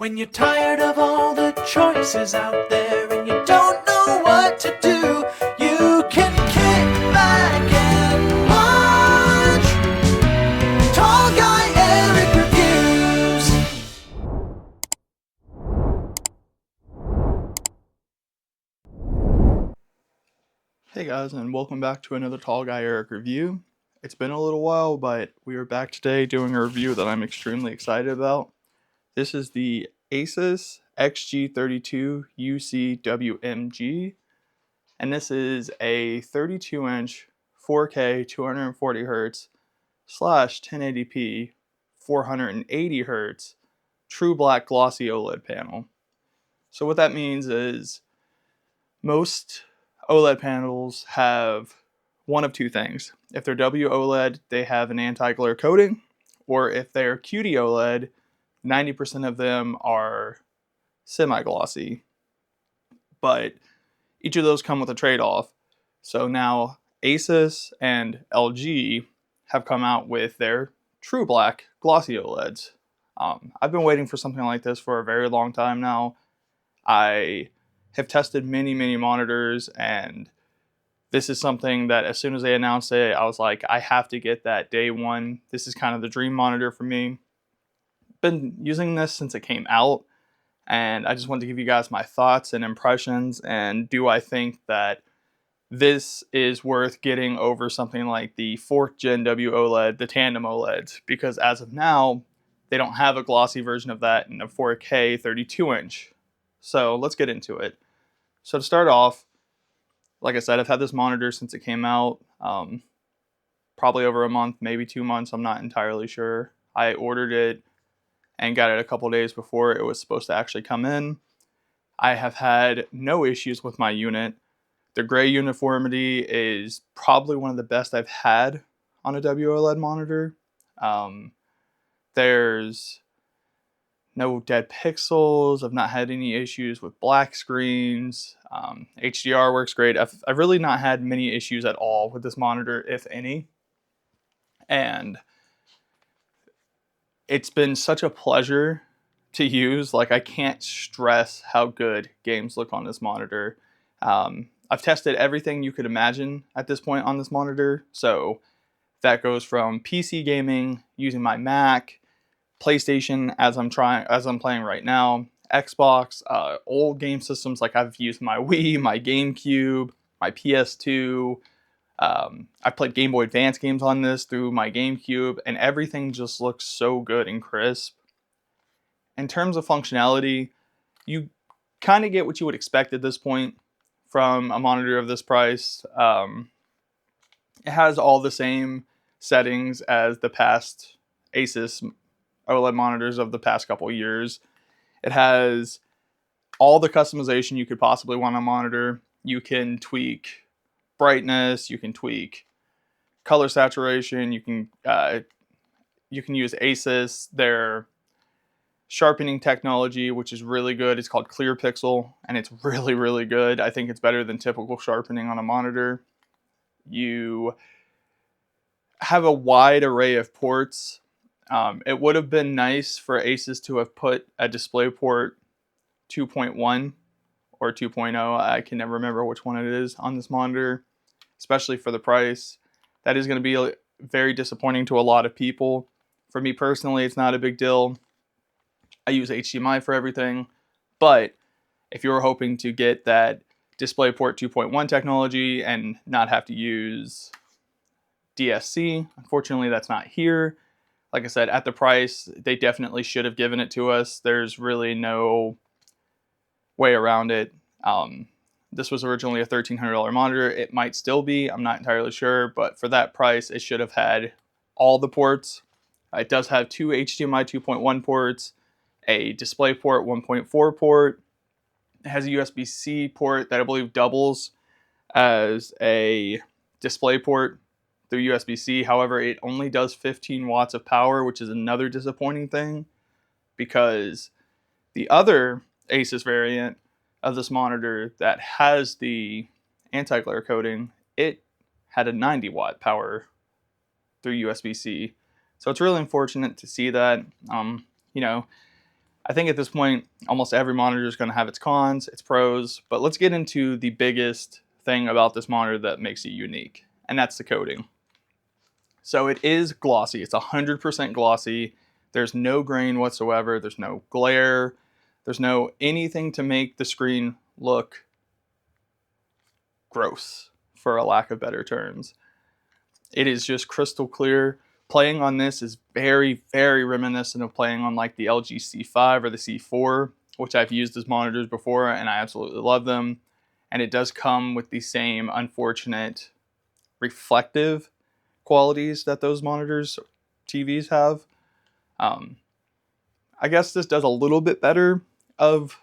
When you're tired of all the choices out there and you don't know what to do, you can kick back and watch Tall Guy Eric Reviews. Hey guys, and welcome back to another Tall Guy Eric review. It's been a little while, but we are back today doing a review that I'm extremely excited about. This is the Asus Xg32ucwmg, and this is a 32-inch 4K 240Hz slash 1080p 480Hz true black glossy OLED panel. So what that means is most OLED panels have one of two things. If they're WOLED, they have an anti-glare coating, or if they're QD-OLED, 90% of them are semi-glossy. But each of those come with a trade-off. So now Asus and LG have come out with their true black glossy OLEDs. I've been waiting for something like this for a very long time now. I have tested many monitors, and this is something that as soon as they announced it, I was like, I have to get that day one. This is kind of the dream monitor for me. Been using this since it came out, and I just wanted to give you guys my thoughts and impressions, and do I think that this is worth getting over something like the 4th gen WOLED, the tandem OLEDs, because as of now, they don't have a glossy version of that in a 4K 32-inch. So let's get into it. So to start off, like I said, I've had this monitor since it came out, probably over a month, maybe 2 months, I'm not entirely sure. I ordered it and got it a couple days before it was supposed to actually come in. I have had no issues with my unit. The gray uniformity is probably one of the best I've had on a WOLED monitor. There's no dead pixels. I've not had any issues with black screens. HDR works great. I've really not had many issues at all with this monitor, if any. And it's been such a pleasure to use. Like, I can't stress how good games look on this monitor. I've tested everything you could imagine at this point on this monitor. So that goes from PC gaming using my Mac, PlayStation as I'm playing right now, Xbox, old game systems like I've used my Wii, my GameCube, my PS2. I played Game Boy Advance games on this through my GameCube, and everything just looks so good and crisp. In terms of functionality, you kind of get what you would expect at this point from a monitor of this price. It has all the same settings as the past Asus OLED monitors of the past couple years. It has all the customization you could possibly want on a monitor. You can tweak brightness, you can tweak color saturation, you can use Asus, their sharpening technology, which is really good. It's called Clear Pixel, and it's really good. I think it's better than typical sharpening on a monitor. You have a wide array of ports. It would have been nice for Asus to have put a DisplayPort 2.1 or 2.0. I can never remember which one it is on this monitor, especially for the price. That is going to be very disappointing to a lot of people. For me personally, it's not a big deal. I use HDMI for everything, but if you're hoping to get that DisplayPort 2.1 technology and not have to use DSC, unfortunately that's not here. Like I said, at the price, they definitely should have given it to us. There's really no way around it. This was originally a $1,300 monitor. It might still be, I'm not entirely sure, but for that price, it should have had all the ports. It does have two HDMI 2.1 ports, a DisplayPort 1.4 port. It has a USB-C port that I believe doubles as a DisplayPort through USB-C. However, it only does 15 watts of power, which is another disappointing thing, because the other Asus variant of this monitor that has the anti-glare coating, it had a 90 watt power through USB-C. So it's really unfortunate to see that. I think at this point, almost every monitor is going to have its cons, its pros, but let's get into the biggest thing about this monitor that makes it unique, and that's the coating. So it is glossy. It's 100% glossy. There's no grain whatsoever. There's no glare. There's no anything to make the screen look gross, for a lack of better terms. It is just crystal clear. Playing on this is very, very reminiscent of playing on like the LG C5 or the C4, which I've used as monitors before, and I absolutely love them. And it does come with the same unfortunate reflective qualities that those monitors, TVs have. I guess this does a little bit better of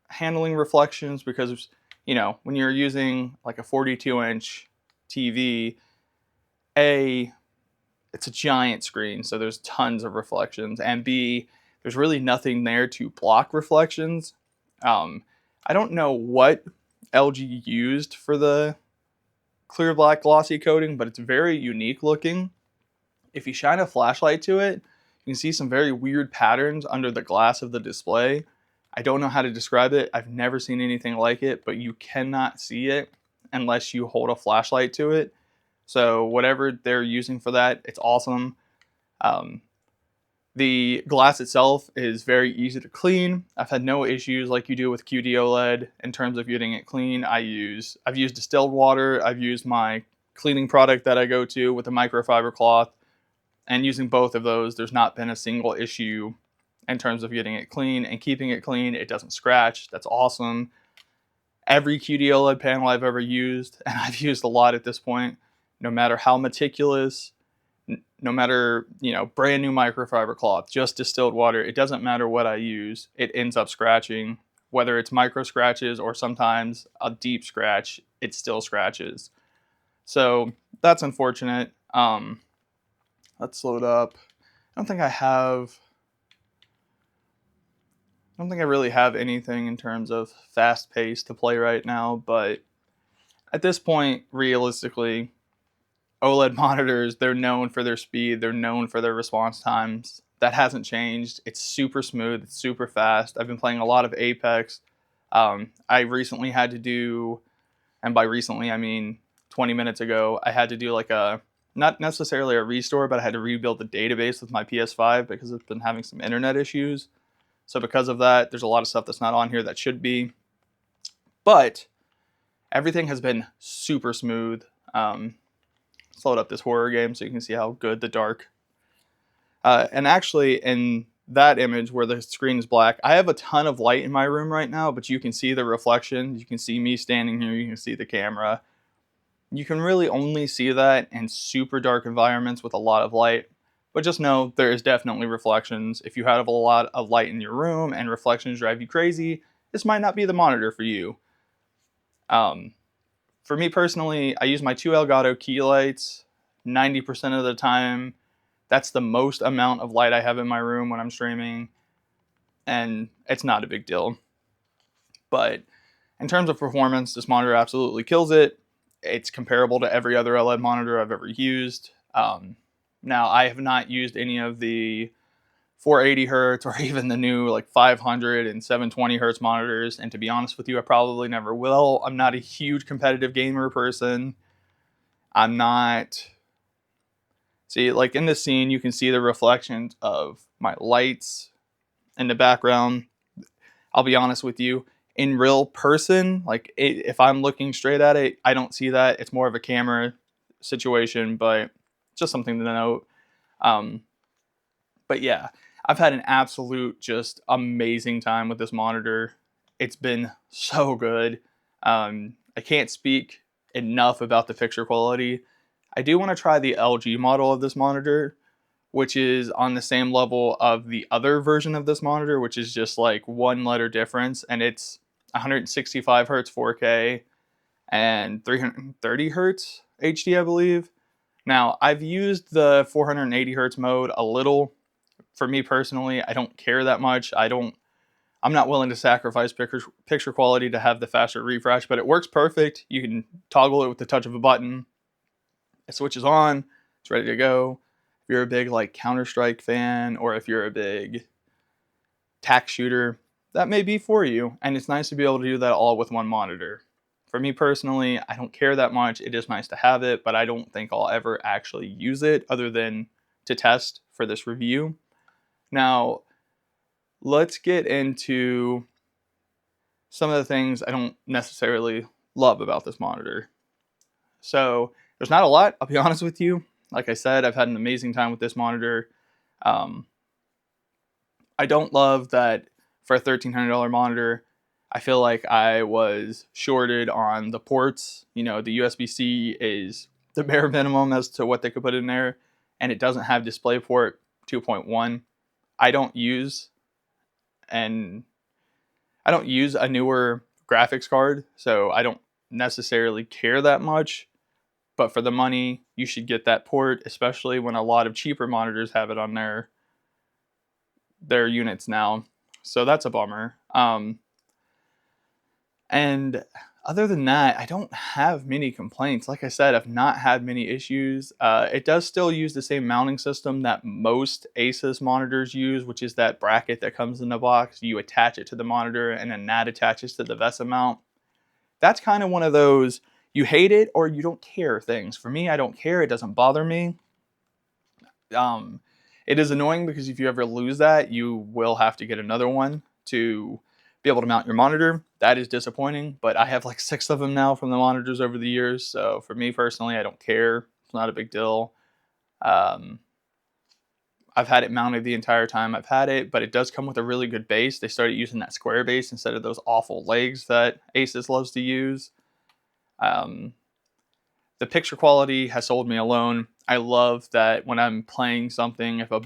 handling reflections because, you know, when you're using like a 42-inch TV, it's a giant screen, so there's tons of reflections, and B, there's really nothing there to block reflections. I don't know what LG used for the clear black glossy coating, but it's very unique looking. If you shine a flashlight to it, you can see some very weird patterns under the glass of the display. I don't know how to describe it. I've never seen anything like it, but you cannot see it unless you hold a flashlight to it. So whatever they're using for that, it's awesome. The glass itself is very easy to clean. I've had no issues like you do with QD OLED in terms of getting it clean. I've used distilled water. I've used my cleaning product that I go to with a microfiber cloth, and using both of those, there's not been a single issue in terms of getting it clean and keeping it clean. It doesn't scratch. That's awesome. Every QD OLED panel I've ever used, and I've used a lot at this point, no matter how meticulous, no matter, you know, brand new microfiber cloth, just distilled water, it doesn't matter what I use, it ends up scratching. Whether it's micro scratches or sometimes a deep scratch, it still scratches. So that's unfortunate. Let's load up. I don't think I really have anything in terms of fast pace to play right now, but at this point, realistically, OLED monitors, they're known for their speed, they're known for their response times. That hasn't changed. It's super smooth, it's super fast. I've been playing a lot of Apex. I recently had to do, and by recently I mean 20 minutes ago, I had to do like not necessarily a restore, but I had to rebuild the database with my PS5 because it's been having some internet issues. So because of that, there's a lot of stuff that's not on here that should be. But everything has been super smooth. Let's load up this horror game so you can see how good the dark. And actually, in that image where the screen is black, I have a ton of light in my room right now, but you can see the reflection. You can see me standing here. You can see the camera. You can really only see that in super dark environments with a lot of light. But just know there is definitely reflections. If you have a lot of light in your room and reflections drive you crazy, this might not be the monitor for you. For me personally, I use my 2 Elgato key lights 90% of the time. That's the most amount of light I have in my room when I'm streaming, and it's not a big deal. But in terms of performance, this monitor absolutely kills it. It's comparable to every other OLED monitor I've ever used. Now, I have not used any of the 480 hertz or even the new like 500 and 720 hertz monitors, and to be honest with you, I probably never will. I'm not a huge competitive gamer person. I'm not... See, like in this scene, you can see the reflections of my lights in the background. I'll be honest with you, in real person, like if I'm looking straight at it, I don't see that. It's more of a camera situation, but just something to note. But yeah, I've had an absolute just amazing time with this monitor. It's been so good. I can't speak enough about the picture quality. I do want to try the LG model of this monitor, which is on the same level of the other version of this monitor, which is just like one letter difference, and it's 165 hertz 4K and 330 hertz HD, I believe. Now, I've used the 480 hertz mode a little. For me personally, I don't care that much. I'm not willing to sacrifice picture quality to have the faster refresh, but it works perfect. You can toggle it with the touch of a button. It switches on, it's ready to go. If you're a big like Counter-Strike fan, or if you're a big tack shooter, that may be for you. And it's nice to be able to do that all with one monitor. For me personally, I don't care that much. It is nice to have it, but I don't think I'll ever actually use it other than to test for this review. Now, let's get into some of the things I don't necessarily love about this monitor. So there's not a lot, I'll be honest with you. Like I said, I've had an amazing time with this monitor. I don't love that for a $1,300 monitor, I feel like I was shorted on the ports. You know, the USB-C is the bare minimum as to what they could put in there, and it doesn't have DisplayPort 2.1. I don't use a newer graphics card, so I don't necessarily care that much. But for the money, you should get that port, especially when a lot of cheaper monitors have it on their units now. So that's a bummer. And other than that, I don't have many complaints. Like I said, I've not had many issues. It does still use the same mounting system that most Asus monitors use, which is that bracket that comes in the box. You attach it to the monitor and then that attaches to the VESA mount. That's kind of one of those you hate it or you don't care things. For me, I don't care. It doesn't bother me. It is annoying because if you ever lose that, you will have to get another one to be able to mount your monitor. That is disappointing, but I have like 6 of them now from the monitors over the years. So for me personally, I don't care. It's not a big deal. I've had it mounted the entire time I've had it, but it does come with a really good base. They started using that square base instead of those awful legs that Asus loves to use. The picture quality has sold me alone. I love that when I'm playing something, if a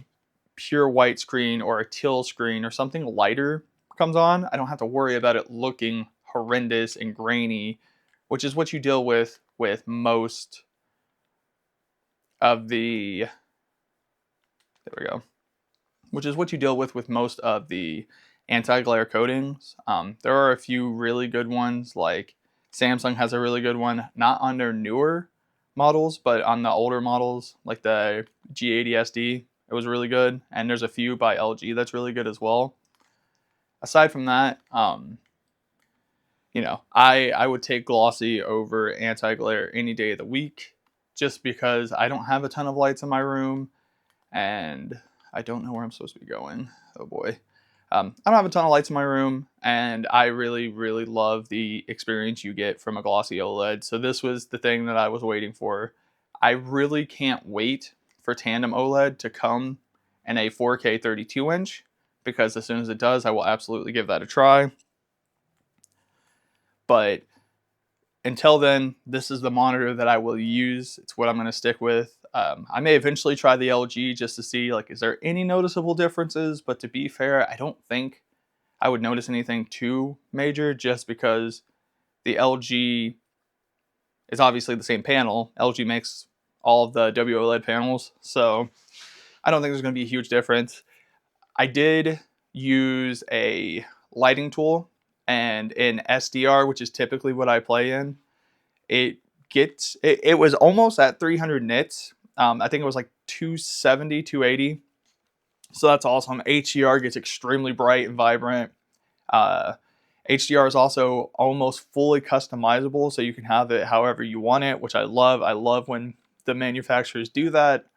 pure white screen or a teal screen or something lighter comes on, I don't have to worry about it looking horrendous and grainy, which is what you deal with most of the most of the anti-glare coatings. There are a few really good ones, like Samsung has a really good one, not on their newer models, but on the older models, like the G80SD, it was really good. And there's a few by LG that's really good as well. Aside from that, you know, I would take Glossy over anti-glare any day of the week, just because I don't have a ton of lights in my room, and I don't know where I'm supposed to be going. Oh boy. I don't have a ton of lights in my room, and I really, really love the experience you get from a glossy OLED. So this was the thing that I was waiting for. I really can't wait for tandem OLED to come in a 4K 32-inch, because as soon as it does, I will absolutely give that a try. But until then, this is the monitor that I will use. It's what I'm going to stick with. I may eventually try the LG just to see, like, is there any noticeable differences? But to be fair, I don't think I would notice anything too major, just because the LG is obviously the same panel. LG makes all of the WOLED panels, so I don't think there's going to be a huge difference. I did use a lighting tool, and in SDR, which is typically what I play in, it was almost at 300 nits. I think it was like 270, 280. So that's awesome. HDR gets extremely bright and vibrant. HDR is also almost fully customizable, so you can have it however you want it, which I love. I love when the manufacturers do that.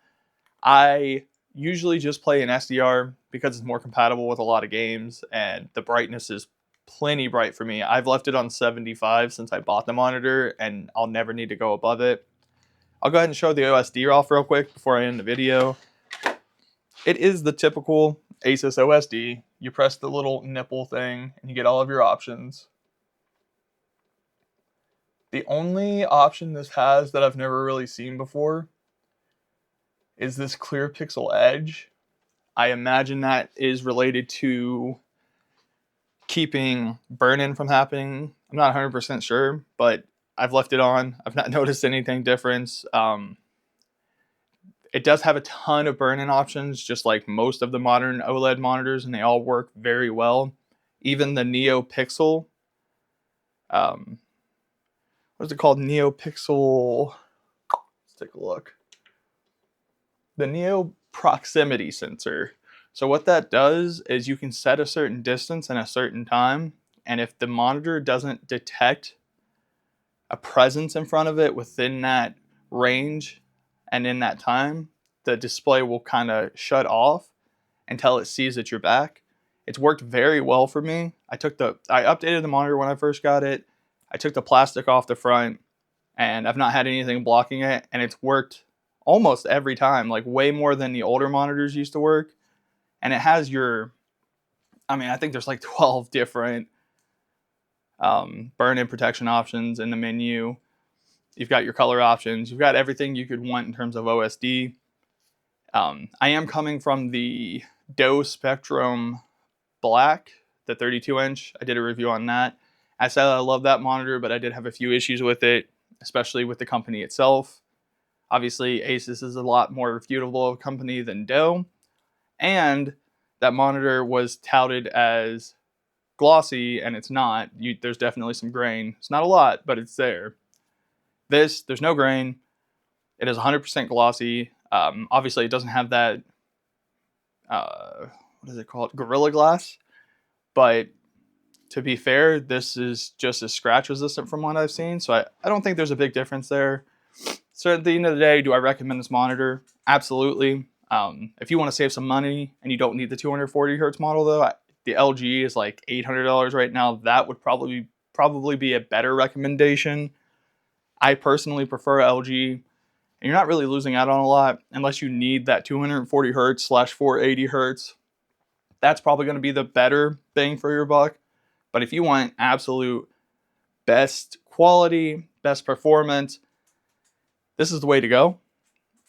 I usually just play in SDR because it's more compatible with a lot of games, and the brightness is plenty bright for me. I've left it on 75 since I bought the monitor, and I'll never need to go above it. I'll go ahead and show the OSD off real quick before I end the video. It is the typical Asus OSD. You press the little nipple thing and you get all of your options. The only option this has that I've never really seen before is this clear pixel edge. I imagine that is related to keeping burn-in from happening. I'm not 100% sure, but I've left it on. I've not noticed anything different. It does have a ton of burn-in options, just like most of the modern OLED monitors, and they all work very well. Even the NeoPixel, what is it called? NeoPixel, let's take a look. The Neo Proximity Sensor. So what that does is you can set a certain distance and a certain time, and if the monitor doesn't detect a presence in front of it within that range and in that time, the display will kind of shut off until it sees that you're back. It's worked very well for me. I updated the monitor when I first got it. I took the plastic off the front, and I've not had anything blocking it, and it's worked almost every time, like way more than the older monitors used to work. And it has I think there's like 12 different burn-in protection options in the menu. You've got your color options. You've got everything you could want in terms of OSD. I am coming from the Doe Spectrum Black, the 32-inch. I did a review on that. I said I love that monitor, but I did have a few issues with it, especially with the company itself. Obviously, Asus is a lot more reputable of a company than Doe, and that monitor was touted as glossy, and it's not. There's definitely some grain. It's not a lot, but it's there. There's no grain. It is 100% glossy. Obviously, it doesn't have that, what is it called? Gorilla Glass. But to be fair, this is just as scratch resistant from what I've seen. So I don't think there's a big difference there. So at the end of the day, do I recommend this monitor? Absolutely. If you want to save some money and you don't need the 240 hertz model though, the LG is like $800 right now. That would probably be a better recommendation. I personally prefer LG, and you're not really losing out on a lot unless you need that 240 hertz / 480 hertz. That's probably going to be the better bang for your buck. But if you want absolute best quality, best performance, this is the way to go.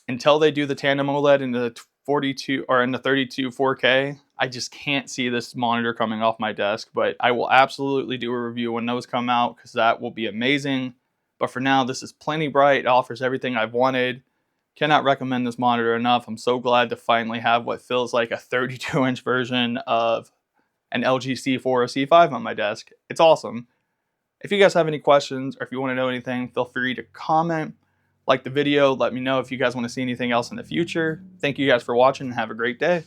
Until they do the tandem OLED in the 42 or in the 32 4K, I just can't see this monitor coming off my desk. But I will absolutely do a review when those come out, because that will be amazing. But for now, this is plenty bright. It offers everything I've wanted. Cannot recommend this monitor enough. I'm so glad to finally have what feels like a 32-inch version of an LG C4 or C5 on my desk. It's awesome. If you guys have any questions or if you want to know anything, feel free to comment, like the video, let me know if you guys want to see anything else in the future. Thank you guys for watching and have a great day.